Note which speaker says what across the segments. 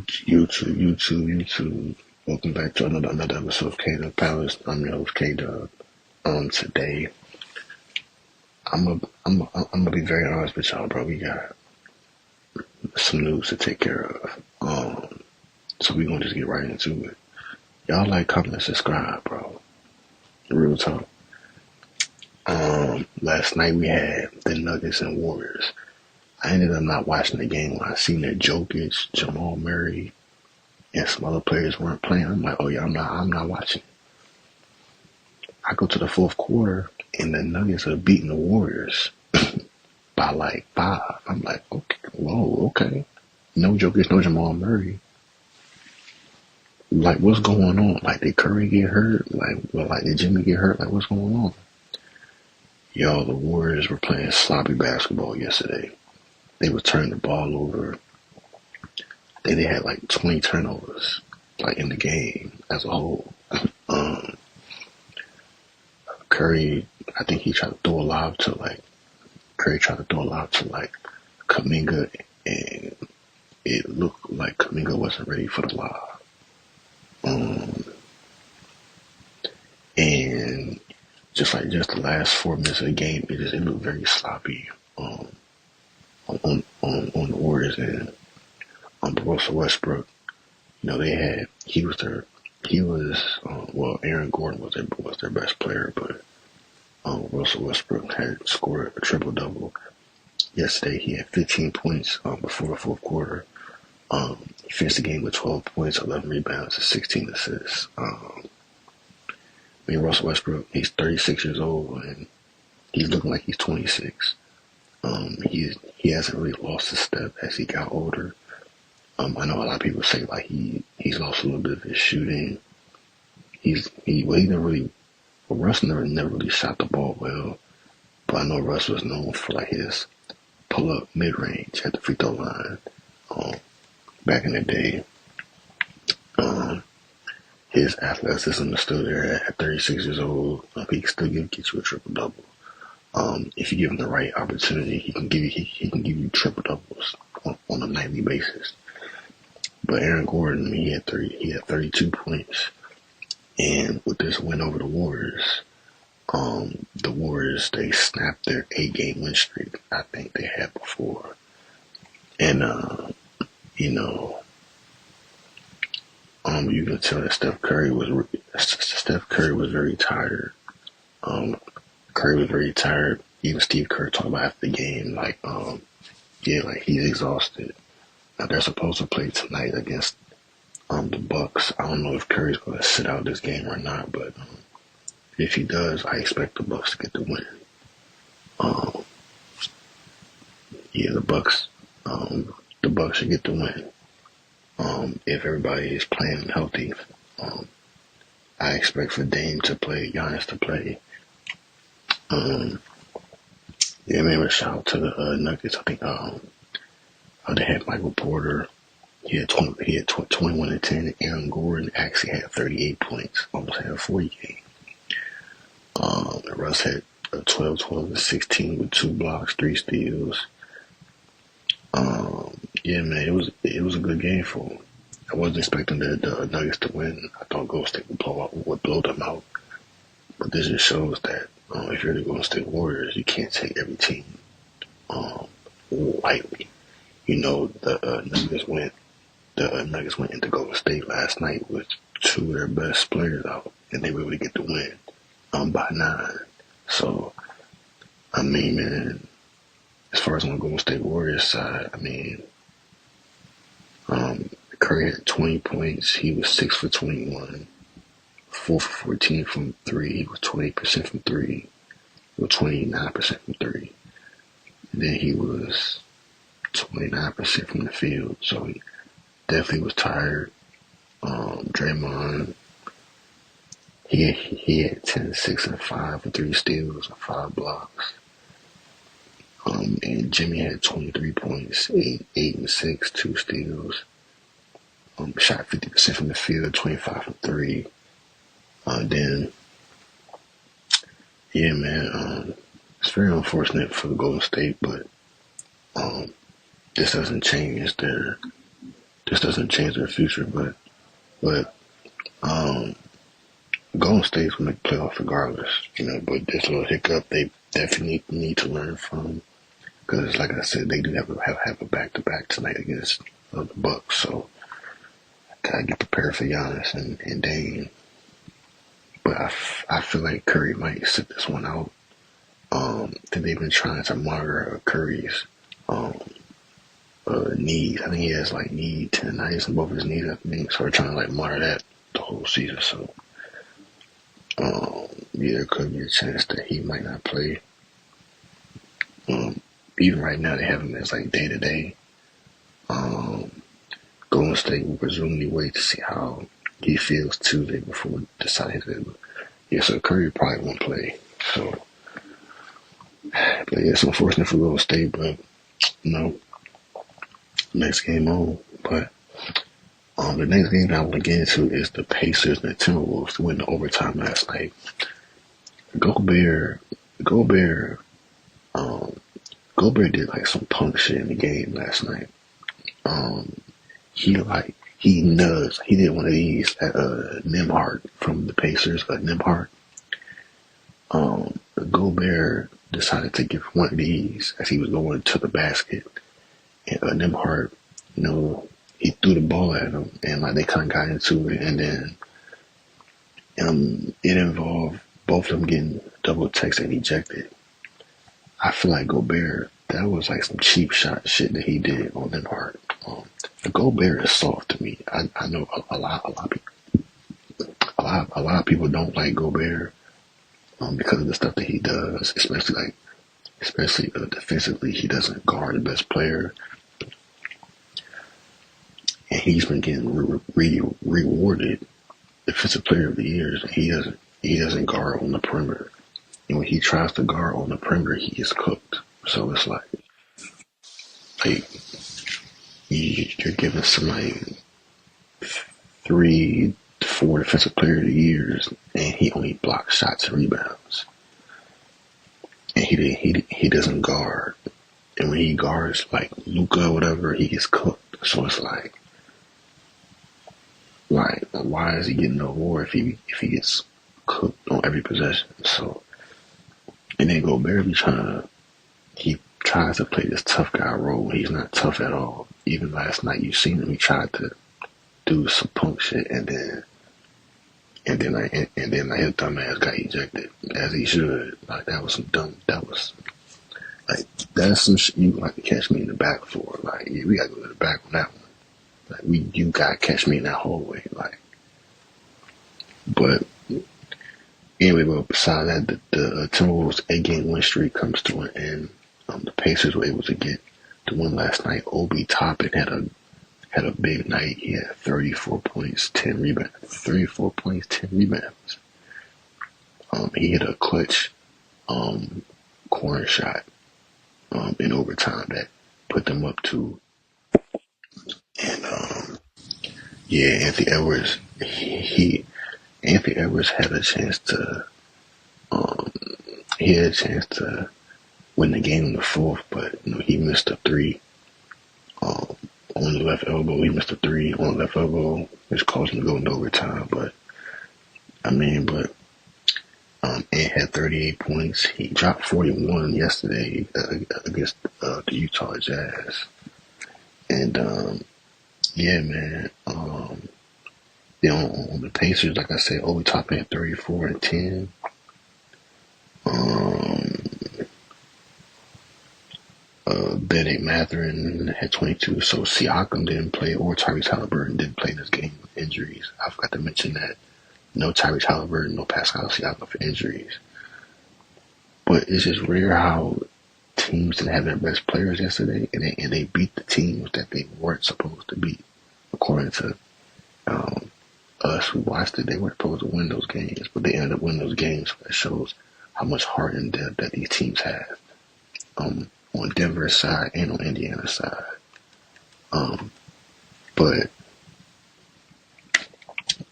Speaker 1: YouTube. Welcome back to another episode of K Dub Palace. I'm your host K Dub. Today I'm gonna be very honest with y'all, bro. We got some news to take care of. So we gonna just get right into it. Y'all like, comment, and subscribe, bro. Real talk. Last night we had the Nuggets and Warriors. I ended up not watching the game when I seen that Jokic, Jamal Murray, and some other players weren't playing. I'm like, oh yeah, I'm not watching. I go to the fourth quarter and the Nuggets are beating the Warriors by like 5. I'm like, okay. No Jokic, no Jamal Murray. Like, what's going on? Like, did Curry get hurt? Like, did Jimmy get hurt? Like, what's going on? Yo, the Warriors were playing sloppy basketball yesterday. They were turning the ball over. I think they had like 20 turnovers, like in the game as a whole. Curry, I think he tried to throw a lob to Kuminga, and it looked like Kuminga wasn't ready for the lob. And just the last 4 minutes of the game, it looked very sloppy on the Warriors end. Russell Westbrook, Aaron Gordon was their best player, but Russell Westbrook had scored a triple double yesterday. He had 15 points before the fourth quarter. He finished the game with 12 points, 11 rebounds, and 16 assists. Russell Westbrook, he's 36 years old and he's looking like he's 26. He hasn't really lost a step as he got older. I know a lot of people say like he's lost a little bit of his shooting. Russ never really shot the ball well, but I know Russ was known for like his pull up mid range at the free throw line. Back in the day, his athleticism is still there at 36 years old. He can still get you a triple double. If you give him the right opportunity, he can give you triple doubles on a nightly basis. But Aaron Gordon, he had 32 points, and with this win over the Warriors, they snapped their 8-game win streak I think they had before, and you can tell that Steph Curry was very tired. Curry was very tired. Even Steve Kerr talked about after the game, like he's exhausted. Now they're supposed to play tonight against the Bucks. I don't know if Curry's going to sit out this game or not, but if he does, I expect the Bucks to get the win. The Bucks should get the win. If everybody is playing healthy, I expect for Dame to play, Giannis to play. Shout out to the Nuggets. I think they had Michael Porter. He had 21 and 10. Aaron Gordon actually had 38 points, almost had a 40 game. Russ had 12 and 16 with 2 blocks, 3 steals. It was a good game for him. I wasn't expecting the Nuggets to win. I thought Golden State would blow them out. But this just shows that if you're the Golden State Warriors, you can't take every team lightly. The Nuggets went into Golden State last night with 2 of their best players out, and they were able to get the win by 9. So, man, as far as on the Golden State Warriors side, Curry had 20 points. He was 6 for 21, 4 for 14 from 3. He was 20% from 3. He was 29% from 3. And then he was 29% from the field. So he definitely was tired. Draymond, he had 10, 6, and 5 for 3 steals and 5 blocks. And Jimmy had 23 points, 8 and 6, 2 steals. Shot 50% from the field, 25 from 3. It's very unfortunate for the Golden State, but this doesn't change their this doesn't change their future, but um, Golden State's gonna make playoffs regardless, But this little hiccup, they definitely need to learn from, because like I said, they do have a back to back tonight against the Bucks, so gotta get prepared for Giannis and Dame. But I feel like Curry might sit this one out. I think they've been trying to monitor Curry's um, knees. I think he has like knee tendonitis in both of his knees. I think so. We're trying to like monitor that the whole season. So yeah, there could be a chance that he might not play. Even right now, they have him as like day to day. Golden State will presumably wait to see how he feels Tuesday before deciding to. Yeah, so Curry probably won't play. So, but yeah, it's unfortunate for Golden State, but next game on. But the next game I want to get into is the Pacers and the Timberwolves to win the overtime last night. Gobert, Gobert did like some punk shit in the game last night. He did one of these at Nembhard from the Pacers, Nembhard. Gobert decided to give one of these as he was going to the basket, and Nembhard, he threw the ball at him, and like they kind of got into it, and then it involved both of them getting double text and ejected. I feel like Gobert, that was like some cheap shot shit that he did on Nembhard. Gobert is soft to me. I know a lot of people don't like Gobert because of the stuff that he does, especially defensively. He doesn't guard the best player, and he's been getting rewarded defensive player of the year. And he doesn't guard on the perimeter, and when he tries to guard on the perimeter, he is cooked. So it's like you're giving somebody 3 to 4 defensive player of the years, and he only blocks shots and rebounds, and he doesn't guard. And when he guards like Luka or whatever, he gets cooked. So it's like why is he getting no award if he gets cooked on every possession? So, and then Gobert he tries to play this tough guy role. He's not tough at all. Even last night, you seen him. He tried to do some punk shit, and then his dumb ass got ejected, as he should. Like that's some shit you like to catch me in the back for. Like, yeah, we gotta go to the back on that one. Like you gotta catch me in that hallway. Like, but anyway, besides that, the Timberwolves 8-game win streak comes to an end. The Pacers were able to get the win last night. Obi Toppin had a big night. He had 34 points, 10 rebounds. 34 points, 10 rebounds. He hit a clutch corner shot in overtime that put them up to. And Anthony Edwards, Anthony Edwards had a chance to win the game in the fourth, but he missed a three on the left elbow. He missed a three on the left elbow, which caused him to go into overtime. But Ant had 38 points. He dropped 41 yesterday against the Utah Jazz. And on the Pacers, like I said, Obi Toppin had 34 and 10. Bennett Mathurin had 22, so Siakam didn't play, or Tyrese Halliburton didn't play in this game with injuries. I forgot to mention that. No Tyrese Halliburton, no Pascal Siakam for injuries. But it's just rare how teams didn't have their best players yesterday, and they beat the teams that they weren't supposed to beat. According to us who watched it, they weren't supposed to win those games, but they ended up winning those games. So that shows how much heart and depth that these teams have. On Denver's side and on Indiana's side. But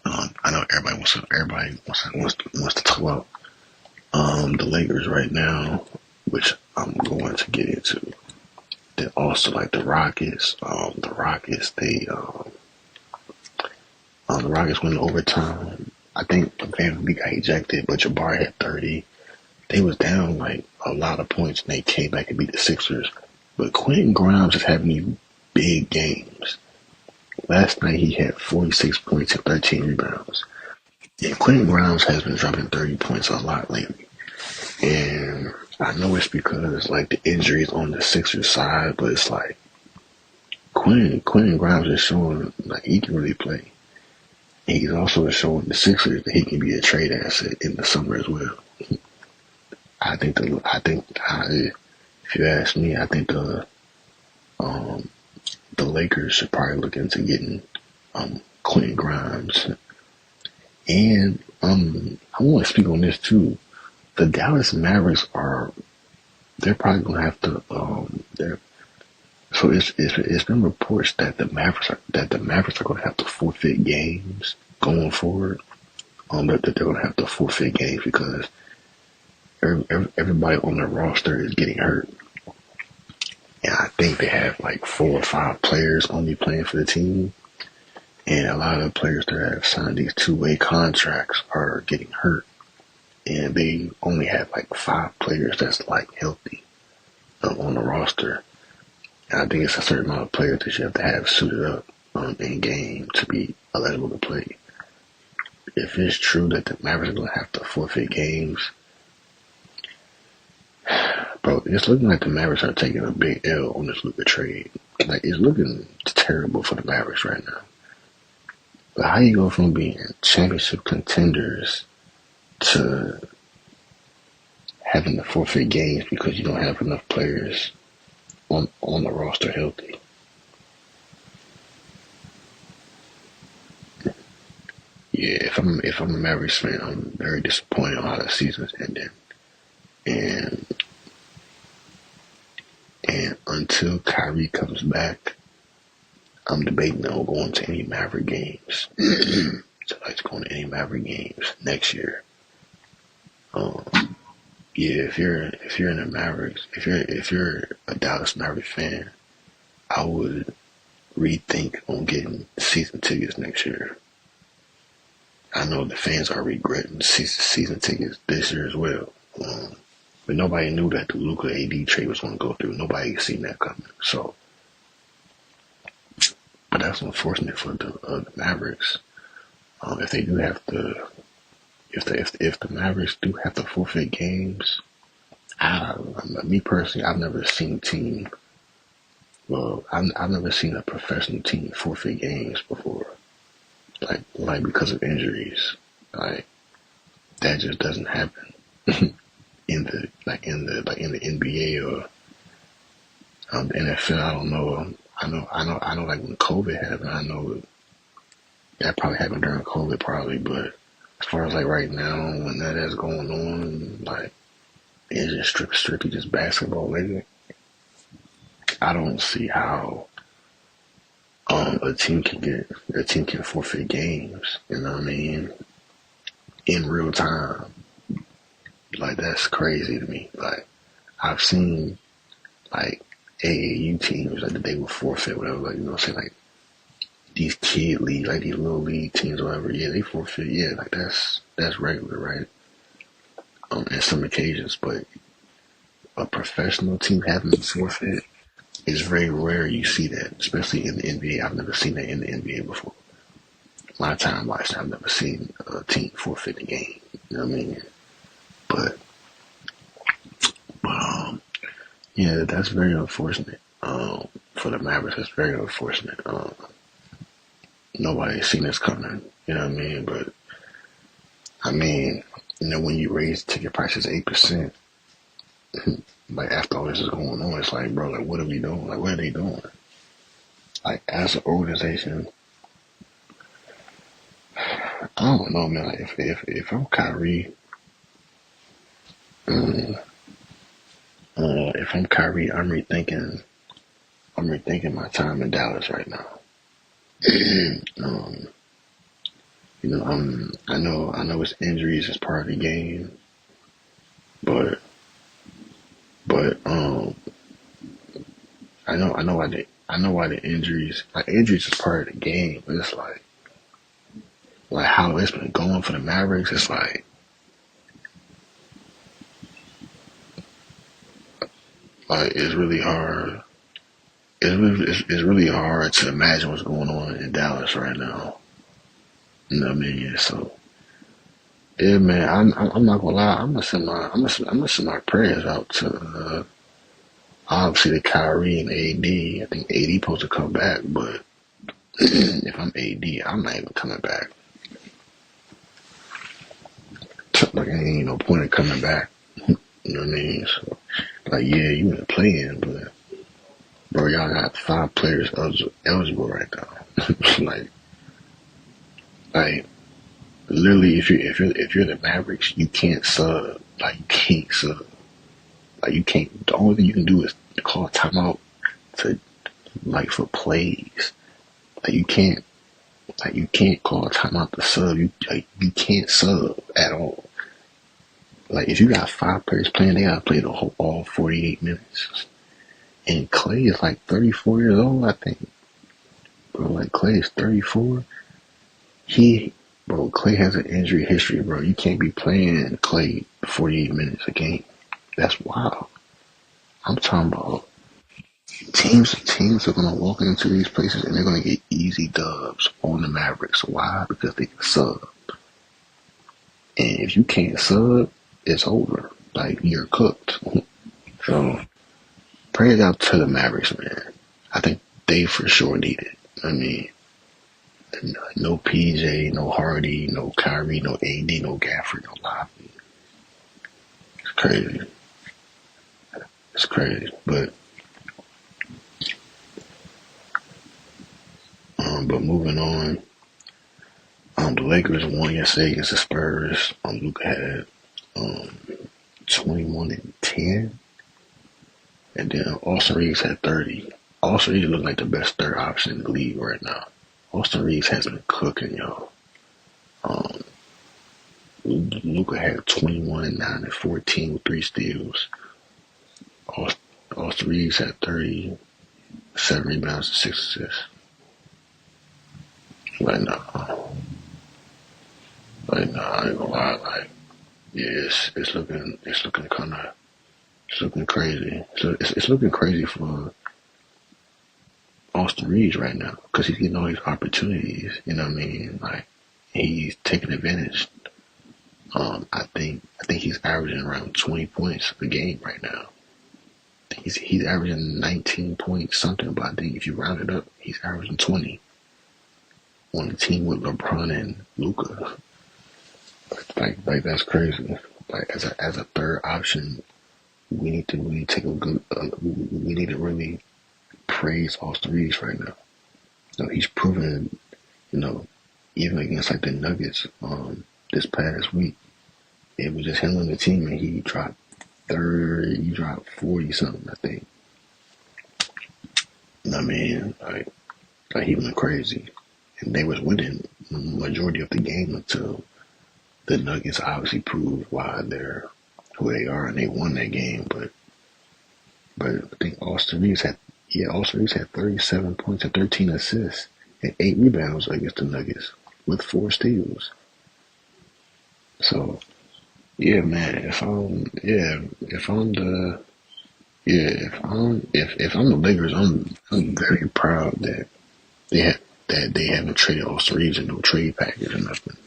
Speaker 1: I know everybody wants to talk about the Lakers right now, which I'm going to get into. Then also like the Rockets. The Rockets, they The Rockets went to overtime. I think Van Vliet got ejected, but Jabari had 30. They was down like a lot of points, and they came back and beat the Sixers. But Quentin Grimes is having these big games. Last night he had 46 points and 13 rebounds. And Quentin Grimes has been dropping 30 points a lot lately. And I know it's because like the injuries on the Sixers side, but it's like Quentin Grimes is showing like he can really play. And he's also showing the Sixers that he can be a trade asset in the summer as well. If you ask me, I think the Lakers should probably look into getting Quentin Grimes. And I want to speak on this too. The Dallas Mavericks they're probably gonna have to it's been reports that the Mavericks are gonna have to forfeit games going forward. That they're gonna have to forfeit games because everybody on their roster is getting hurt. And I think they have like 4 or 5 players only playing for the team. And a lot of the players that have signed these 2-way contracts are getting hurt. And they only have like 5 players that's like healthy on the roster. And I think it's a certain amount of players that you have to have suited up in game to be eligible to play. If it's true that the Mavericks are going to have to forfeit games, bro, it's looking like the Mavericks are taking a big L on this Luka trade. Like, it's looking terrible for the Mavericks right now. But how you go from being championship contenders to having to forfeit games because you don't have enough players on the roster healthy? Yeah, if I'm a Mavericks fan, I'm very disappointed on how the season's ending. And until Kyrie comes back, I'm debating on going to any Maverick games. So like going to any Maverick games next year. Yeah, if you're in the Mavericks, if you're a Dallas Mavericks fan, I would rethink on getting season tickets next year. I know the fans are regretting season tickets this year as well. But nobody knew that the Luka AD trade was going to go through. Nobody seen that coming. So, but that's unfortunate for the Mavericks. If they do have to, if the Mavericks do have to forfeit games, me personally, I've never seen a team. Well, I've never seen a professional team forfeit games before, like because of injuries. Like that just doesn't happen in the NBA or the NFL. I don't know. I know. Like when COVID happened, I know that probably happened during COVID, probably. But as far as like right now, when that is going on, like it's just strictly just basketball lately. I don't see how a team can forfeit games. You know what I mean? In real time, like that's crazy to me. Like I've seen like AAU teams like they will forfeit whatever. Like you know what I'm saying? Like these kid leagues, like these little league teams or whatever. Yeah, they forfeit. Yeah, like that's regular, right? In some occasions, but a professional team having to forfeit. It's very rare you see that, especially in the NBA. I've never seen that in the NBA before. My time watching, I've never seen a team forfeit a game. You know what I mean? But yeah, that's very unfortunate. For the Mavericks, it's very unfortunate. Nobody's seen this coming. You know what I mean? But I mean, you know, when you raise ticket prices 8%, like after all this is going on, it's like, bro, like what are we doing? Like what are they doing? Like as an organization, I don't know, man. Like if I'm Kyrie, if I'm Kyrie, I'm rethinking my time in Dallas right now. You know, I know it's injuries is part of the game, but I know why the injuries is part of the game, but it's like like how it's been going for the Mavericks, it's like it's really hard. It's really hard to imagine what's going on in Dallas right now. You know what I mean? So yeah, man, I'm not gonna lie. I'm gonna send my prayers out to obviously the Kyrie and AD. I think AD supposed to come back, but if I'm AD, I'm not even coming back. Like, ain't no point in coming back. You know what I mean? So, like, yeah, you in the play-in, but bro, y'all got 5 players eligible right now. like, like literally, if you're the Mavericks, you can't sub. Like, you can't sub. Like, you can't. The only thing you can do is call a timeout to like for plays. Like, you can't. Like, you can't call a timeout to sub. You can't sub at all. Like, if you got 5 players playing, they gotta play the whole all 48 minutes. And Clay is like 34 years old, I think. Bro, like Clay is 34. Clay has an injury history, bro. You can't be playing Clay 48 minutes a game. That's wild. I'm talking about teams are gonna walk into these places and they're gonna get easy dubs on the Mavericks. Why? Because they can sub. And if you can't sub, it's over. Like, you're cooked. So prayers out to the Mavericks, man. I think they for sure need it. I mean, no PJ, no Hardy, no Kyrie, no AD, no Gafford, no Lobby. It's crazy. It's crazy. But moving on, the Lakers won yesterday against the Spurs. Luka had 21 and 10, and then Austin Reeves had 30. Austin Reeves looks like the best third option in the league right now. Austin Reeves has been cooking, y'all. Luka had 21 and 9 and 14 with 3 steals. Austin Reeves had 30, 7 rebounds and 6 assists. Like, nah, I ain't gonna lie. Like, yeah, it's looking crazy. So it's looking crazy for Austin Reeves right now because he's getting all these opportunities. You know what I mean? Like, he's taking advantage. I think he's averaging around 20 points a game right now. He's averaging 19 points something, but I think if you round it up, he's averaging 20 on the team with LeBron and Luka. Like that's crazy. Like, as a third option, we need to really take a good. We need to really praise Austin Reeves right now. He's proven, you know, even against like the Nuggets this past week, it was just him on the team, and he dropped 30, he dropped 40 something, I think. I mean, like he went crazy, and they was winning majority of the game until the Nuggets obviously proved why they're who they are, and they won that game. But I think Austin Reeves had 37 points and 13 assists and 8 rebounds against the Nuggets with 4 steals. So yeah, man, if I'm the Lakers, I'm very proud that they haven't traded Austin Reeves in no trade package or nothing,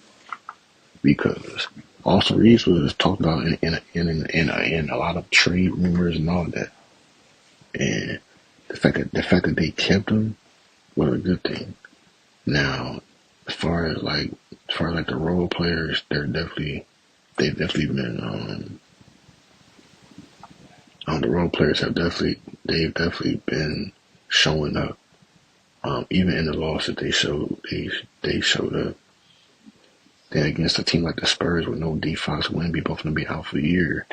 Speaker 1: because Austin Reeves was talked about in a lot of trade rumors and all that, and the fact that they kept him was a good thing. Now, as far as the role players, they've definitely been the role players they've definitely been showing up. Even in the loss that they showed up. Then against a team like the Spurs with no D Fox, Wemby both gonna be out for the year.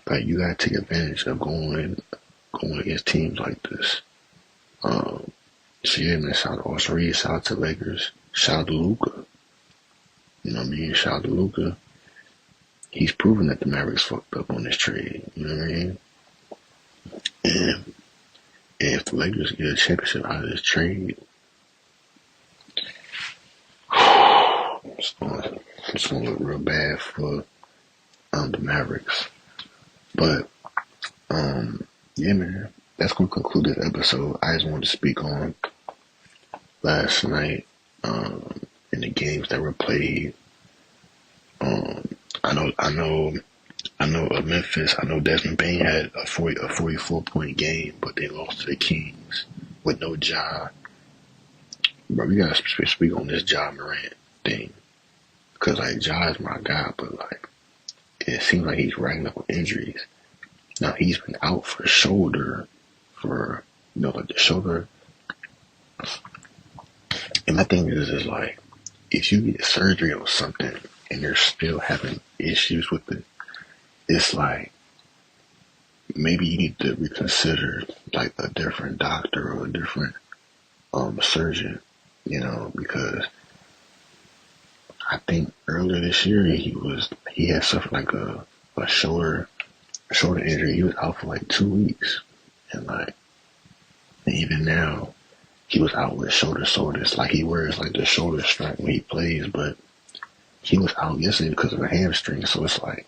Speaker 1: Like, you gotta take advantage of going against teams like this. So yeah, man, shout out to Austin Reeves, shout out to Lakers, shout out to Luka. You know what I mean? Shout out to Luka. He's proven that the Mavericks fucked up on this trade. You know what I mean? And if the Lakers get a championship out of this trade, It's gonna look real bad for the Mavericks. But yeah, man, that's gonna conclude this episode. I just wanted to speak on last night in the games that were played. I know Memphis. I know Desmond Bain had a 44-point game, but they lost to the Kings with no Ja. Bro, we gotta speak on this Ja Morant thing, because like Ja is my guy, but like it seems like he's racking up with injuries. Now he's been out for shoulder, for like the shoulder. And my thing is like, if you get surgery on something and you're still having issues with it, it's like maybe you need to reconsider like a different doctor or a different surgeon, because I think earlier this year he had suffered like a shoulder injury. He was out for like 2 weeks, and even now he was out with shoulder soreness. Like he wears like the shoulder strap when he plays, but he was out yesterday because of a hamstring. So it's like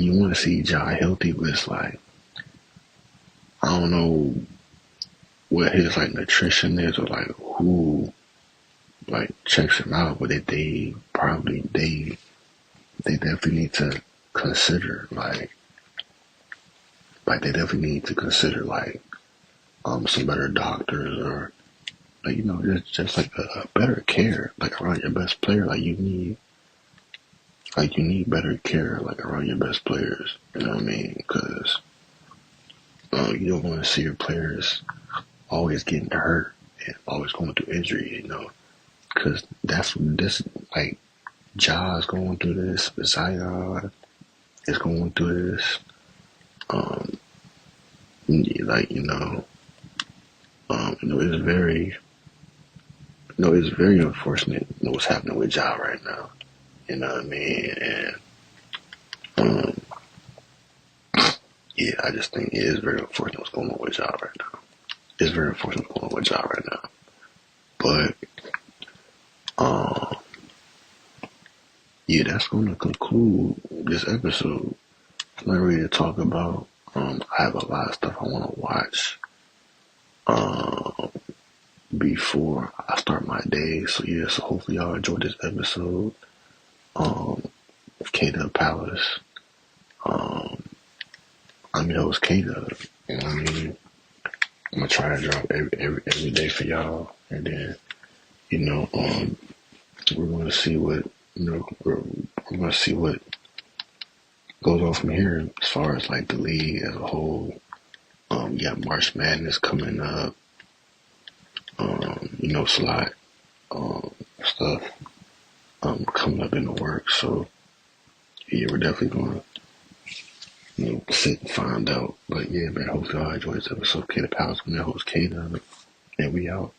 Speaker 1: you want to see Ja healthy, but it's like I don't know what his like nutrition is or like who like checks him out, but they definitely need to consider they definitely need to consider some better doctors, or just like a better care like around your best player. You need better care like around your best players. You know what I mean? Because you don't want to see your players always getting hurt and always going through injury. Because that's what this like. Ja is going through this. Zion is going through this. It's very unfortunate what's happening with Ja right now. You know what I mean? And yeah, I just think it is very unfortunate what's going on with Ja right now. It's very unfortunate what's going on with Ja right now. But yeah, that's going to conclude this episode. I'm not ready to talk about. I have a lot of stuff I want to watch before I start my day. So yeah, so hopefully y'all enjoyed this episode of K-Dub Palace. I'm your host K-Dub, and I mean, I'm gonna try to drop every day for y'all, and then we're gonna see what we're gonna see what goes on from here as far as like the league as a whole. You got March Madness coming up. Slot stuff coming up in the works. So yeah, we're definitely gonna sit and find out. But yeah, man, hopefully y'all enjoy this episode of K the Palace. I'm your host K, and we out.